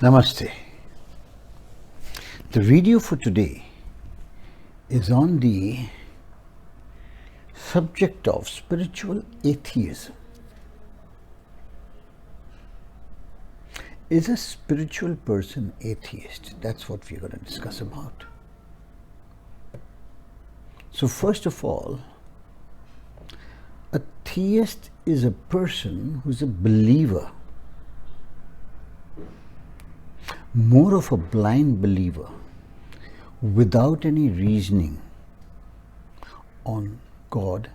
Namaste. The video for today is on the subject of spiritual atheism. Is a spiritual person atheist? That's what we're going to discuss about. So first of all, a theist is a person who's a believer, more of a blind believer, without any reasoning on God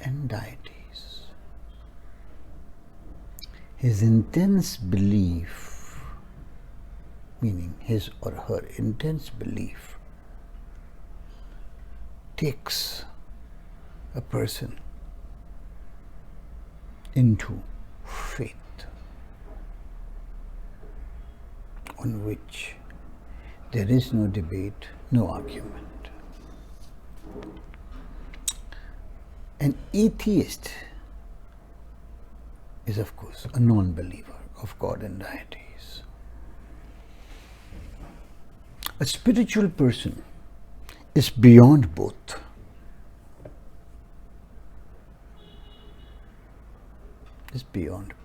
and deities. His intense belief, meaning his or her intense belief, takes a person into faith, on which there is no debate, no argument. An atheist is, of course, a non-believer of God and deities. A spiritual person is beyond both. Is beyond both.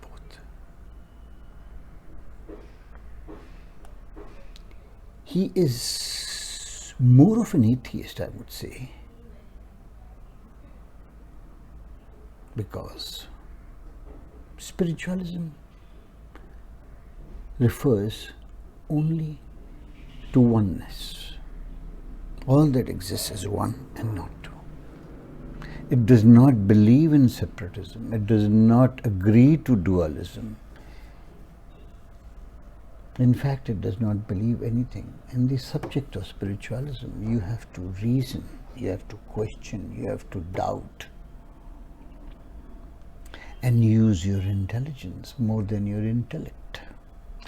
He is more of an atheist, I would say, because spiritualism refers only to oneness. All that exists is one and not two. It does not believe in separatism. It does not agree to dualism. In fact, it does not believe anything. In the subject of spiritualism, you have to reason, you have to question, you have to doubt, and use your intelligence more than your intellect.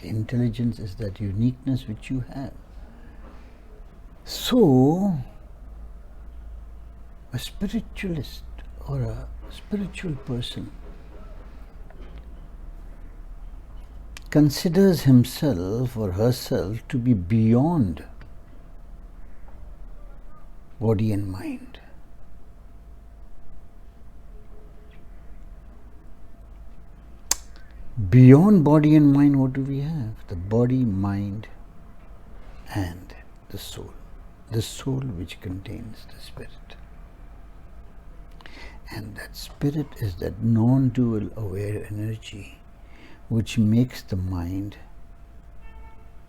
Intelligence is that uniqueness which you have. So, a spiritualist or a spiritual person considers himself or herself to be beyond body and mind. Beyond body and mind, what do we have? The body, mind, and the soul. The soul which contains the spirit. And that spirit is that non-dual aware energy which makes the mind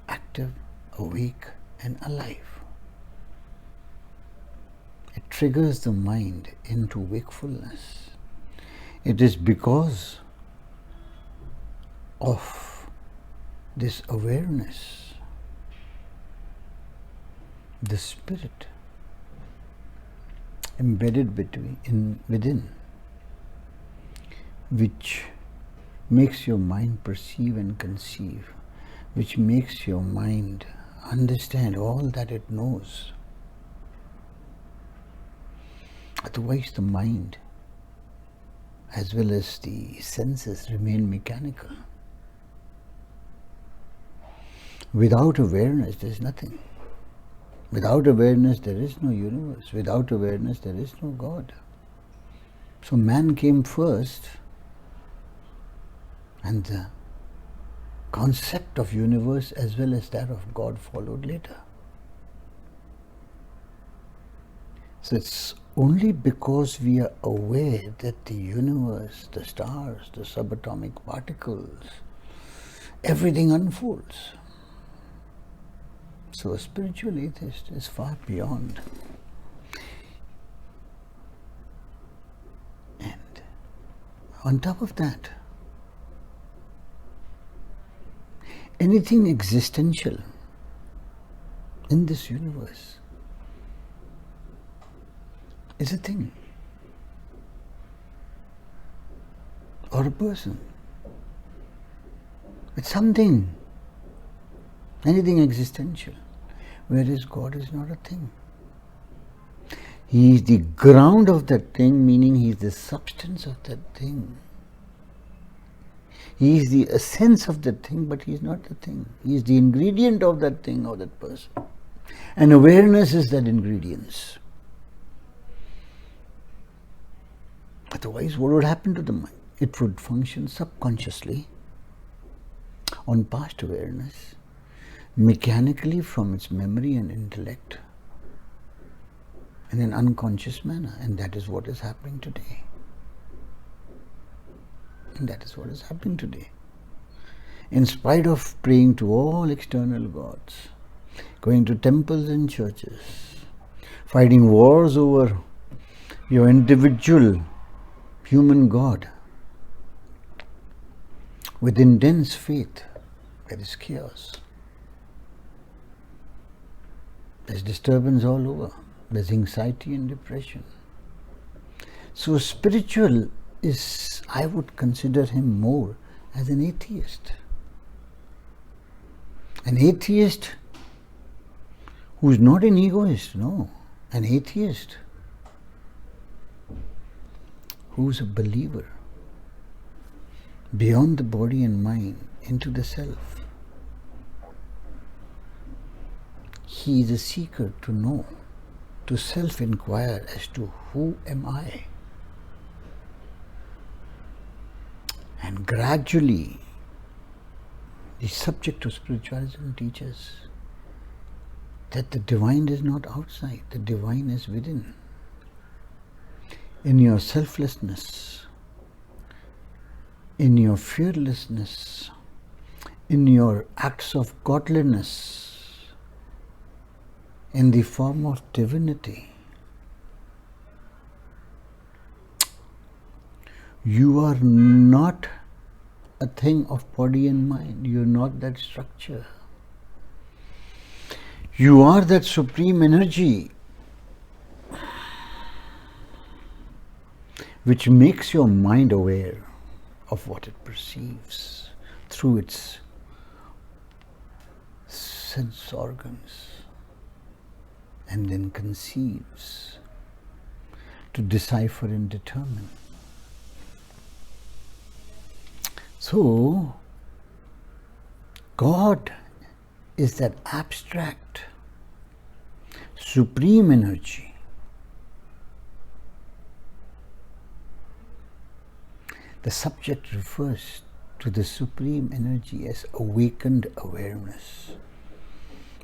active, awake, and alive. It triggers the mind into wakefulness. It is because of this awareness, the spirit embedded within, which makes your mind perceive and conceive, which makes your mind understand all that it knows. Otherwise, the mind, as well as the senses, remain mechanical. Without awareness, there is nothing. Without awareness, there is no universe. Without awareness, there is no God. So man came first, and the concept of universe as well as that of God followed later. So it's only because we are aware that the universe, the stars, the subatomic particles, everything unfolds. So a spiritual atheist is far beyond. And on top of that, anything existential in this universe is a thing or a person. It's something. Anything existential, whereas God is not a thing. He is the ground of that thing, meaning He is the substance of that thing. He is the essence of that thing, but he is not the thing. He is the ingredient of that thing or that person. And awareness is that ingredients. Otherwise, what would happen to the mind? It would function subconsciously on past awareness, mechanically from its memory and intellect, in an unconscious manner. And that is what is happening today. And that is what is happening today. In spite of praying to all external gods, going to temples and churches, fighting wars over your individual human God, with intense faith, there is chaos. There's disturbance all over. There's anxiety and depression. So spiritual is, I would consider him more as an atheist. An atheist who is not an egoist, no. An atheist who is a believer beyond the body and mind into the self. He is a seeker to know, to self-inquire as to who am I. And gradually, the subject of spiritualism teaches that the divine is not outside, the divine is within. In your selflessness, in your fearlessness, in your acts of godliness, in the form of divinity, you are not a thing of body and mind. You are not that structure. You are that supreme energy which makes your mind aware of what it perceives through its sense organs, and then conceives to decipher and determine. So, God is that abstract, supreme energy the subject refers to the supreme energy as awakened awareness.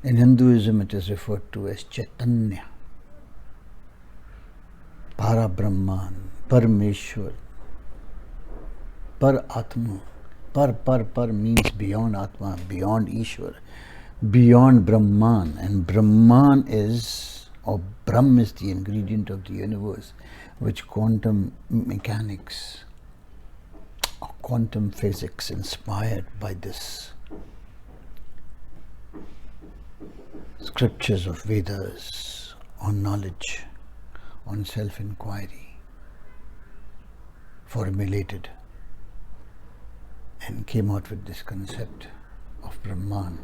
In Hinduism it is referred to as Chaitanya, Para Brahman, Parameshwar, Par Atma. Par means beyond Atma, beyond Ishwar, beyond Brahman. And Brahman is, or Brahm is the ingredient of the universe, which quantum mechanics or quantum physics inspired by this scriptures of Vedas on knowledge, on self-inquiry, formulated and came out with this concept of Brahman,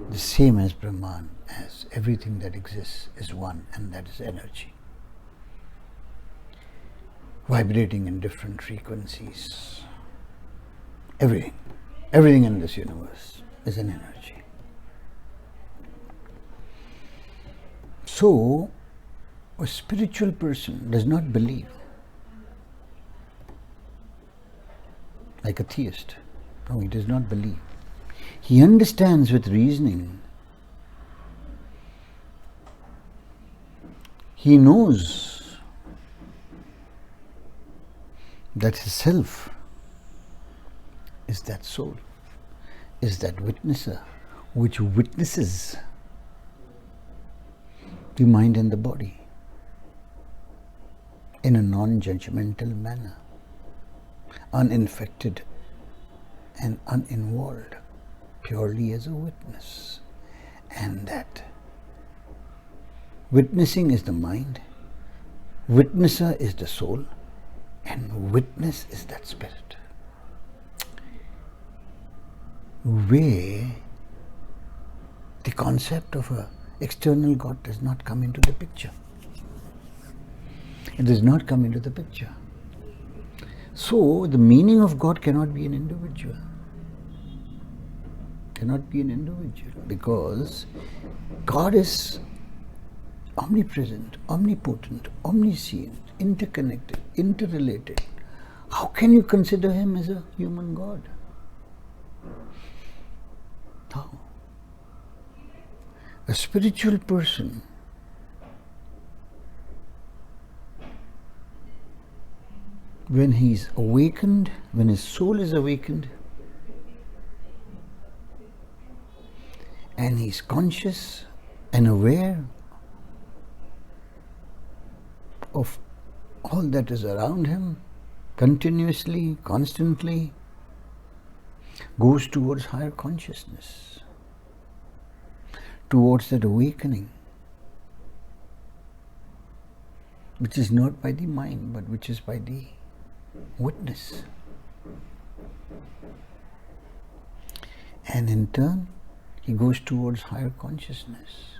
the same as Brahman, as everything that exists is one, and that is energy, vibrating in different frequencies. Everything in this universe is an energy. So, a spiritual person does not believe like a theist. No, he does not believe. He understands with reasoning. He knows that his self is that soul, is that witnesser which witnesses the mind and the body in a non-judgmental manner, uninfected and uninvolved, purely as a witness. And that witnessing is the mind, witnesser is the soul, and witness is that spirit, where the concept of an external God does not come into the picture. It does not come into the picture. So the meaning of God cannot be an individual. Cannot be an individual, because God is omnipresent, omnipotent, omniscient, interconnected, interrelated. How can you consider him as a human God? How? A spiritual person when he's awakened, when his soul is awakened, and he's conscious and aware of all that is around him, continuously, constantly, goes towards higher consciousness, towards that awakening, which is not by the mind, but which is by the witness. And in turn, he goes towards higher consciousness.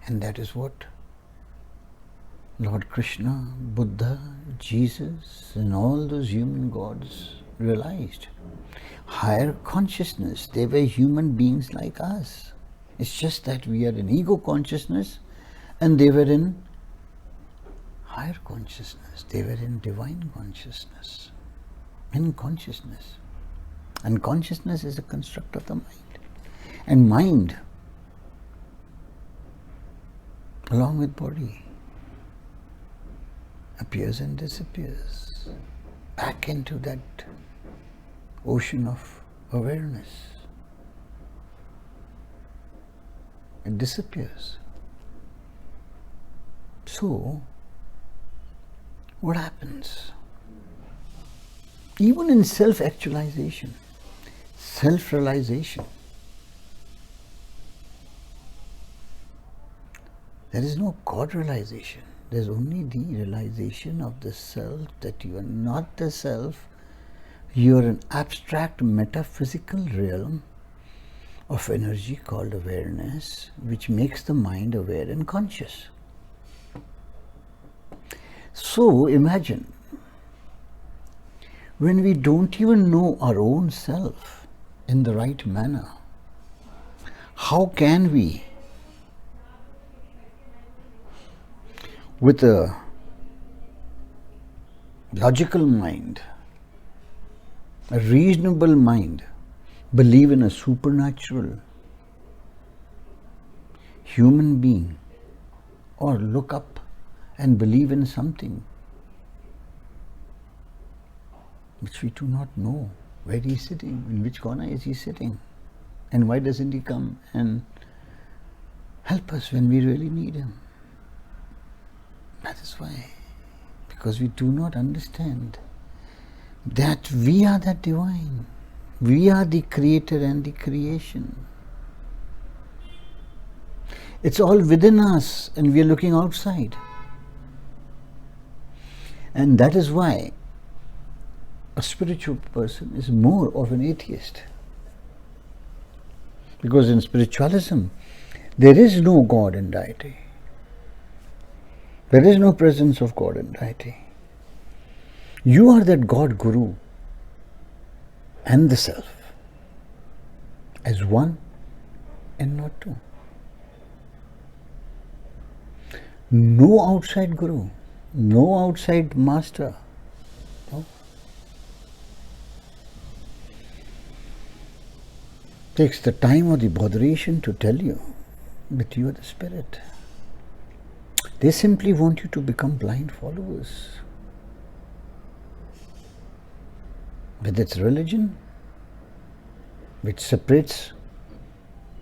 And that is what Lord Krishna, Buddha, Jesus, and all those human gods realized. Higher consciousness. They were human beings like us. It's just that we are in ego consciousness and they were in higher consciousness. They were in divine consciousness. In consciousness. And consciousness is a construct of the mind. And mind, along with body, appears and disappears back into that ocean of awareness. It disappears. So, what happens? Even in self-actualization, self-realization, there is no God realization. There is only the realization of the self, that you are not the self. You are an abstract metaphysical realm of energy called awareness, which makes the mind aware and conscious. So imagine, when we don't even know our own self in the right manner, how can we, with a logical mind, a reasonable mind, believe in a supernatural human being, or look up and believe in something which we do not know? Where he is sitting, in which corner is he sitting, and why doesn't he come and help us when we really need him? That is why, because we do not understand that we are that divine. We are the creator and the creation. It's all within us and we are looking outside. And that is why a spiritual person is more of an atheist. Because in spiritualism, there is no God and deity. There is no presence of God and deity. You are that God Guru and the self as one and not two. No outside Guru, no outside master. No. Takes the time or the botheration to tell you that you are the spirit. They simply want you to become blind followers. Whether it's religion, which separates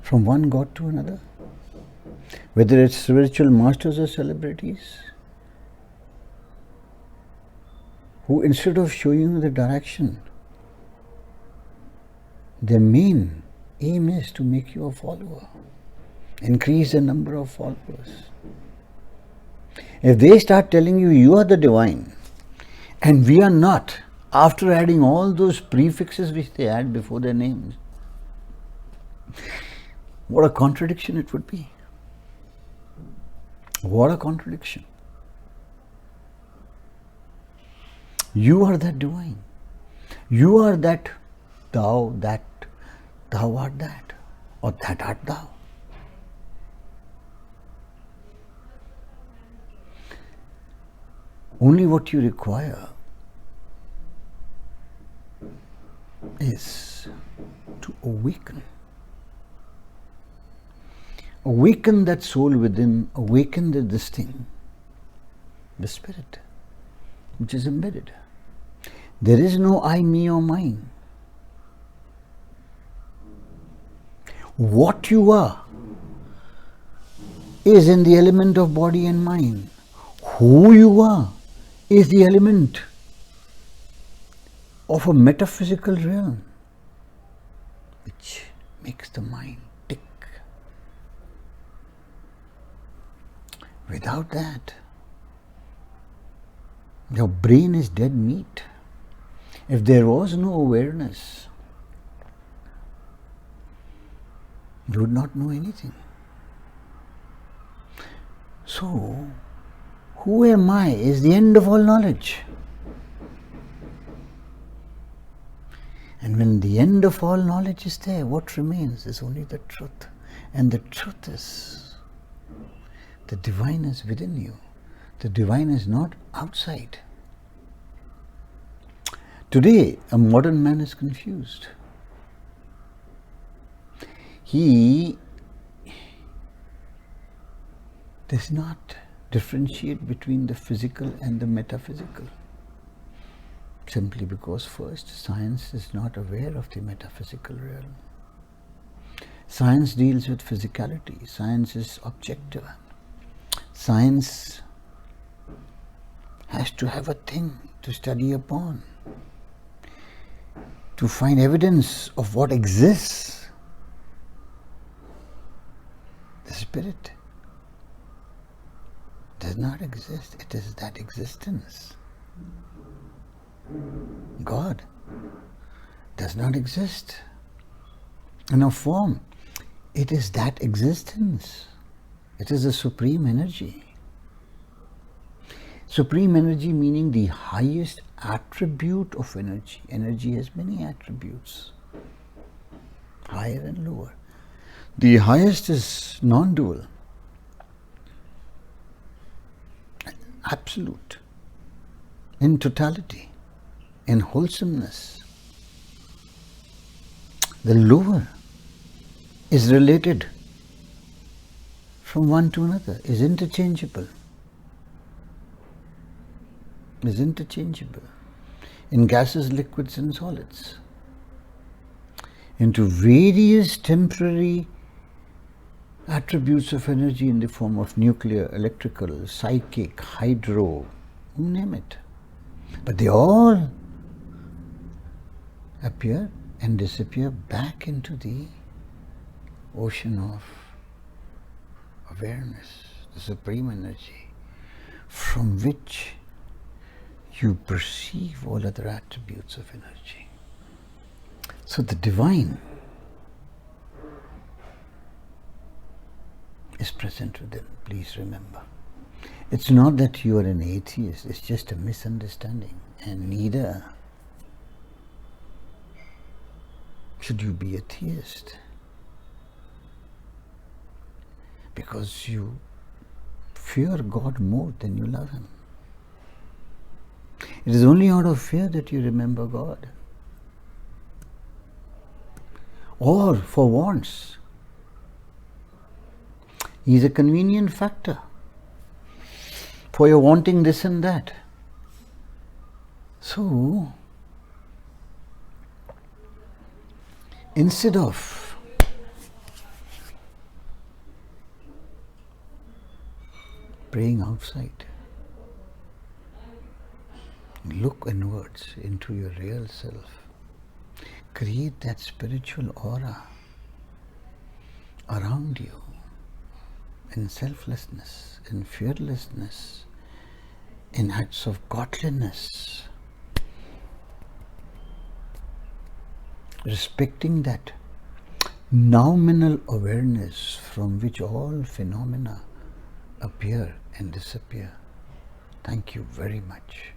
from one God to another, whether it's spiritual masters or celebrities, who instead of showing you the direction, their main aim is to make you a follower, increase the number of followers. If they start telling you you are the divine and we are not, after adding all those prefixes which they add before their names, what a contradiction it would be. What a contradiction. You are that divine. You are that thou art that, or that art thou. Only what you require is to awaken. Awaken that soul within, awaken this thing, the spirit, which is embedded. There is no I, me or mine. What you are is in the element of body and mind. Who you are is the element of a metaphysical realm which makes the mind tick. Without that, your brain is dead meat. If there was no awareness, you would not know anything. So, who am I is the end of all knowledge. And when the end of all knowledge is there, what remains is only the truth. And the truth is, the divine is within you. The divine is not outside. Today, a modern man is confused. He does not differentiate between the physical and the metaphysical. Simply because first, science is not aware of the metaphysical realm. Science deals with physicality. Science is objective. Science has to have a thing to study upon, to find evidence of what exists. The spirit does not exist. It is that existence. God does not exist in a form. It is that existence. It is a supreme energy. Supreme energy meaning the highest attribute of energy. Energy has many attributes, higher and lower. The highest is non-dual, absolute, in totality, in wholesomeness. The lower is related from one to another, is interchangeable. Is interchangeable in gases, liquids and solids, into various temporary attributes of energy in the form of nuclear, electrical, psychic, hydro, you name it. But they all appear and disappear back into the ocean of awareness, the supreme energy, from which you perceive all other attributes of energy. So the divine is present within, please remember. It's not that you are an atheist, it's just a misunderstanding, and neither should you be a theist, because you fear God more than you love Him. It is only out of fear that you remember God. Or for wants. He is a convenient factor for your wanting this and that. So, instead of praying outside, look inwards into your real self. Create that spiritual aura around you in selflessness, in fearlessness, in acts of godliness, respecting that nominal awareness from which all phenomena appear and disappear. Thank you very much.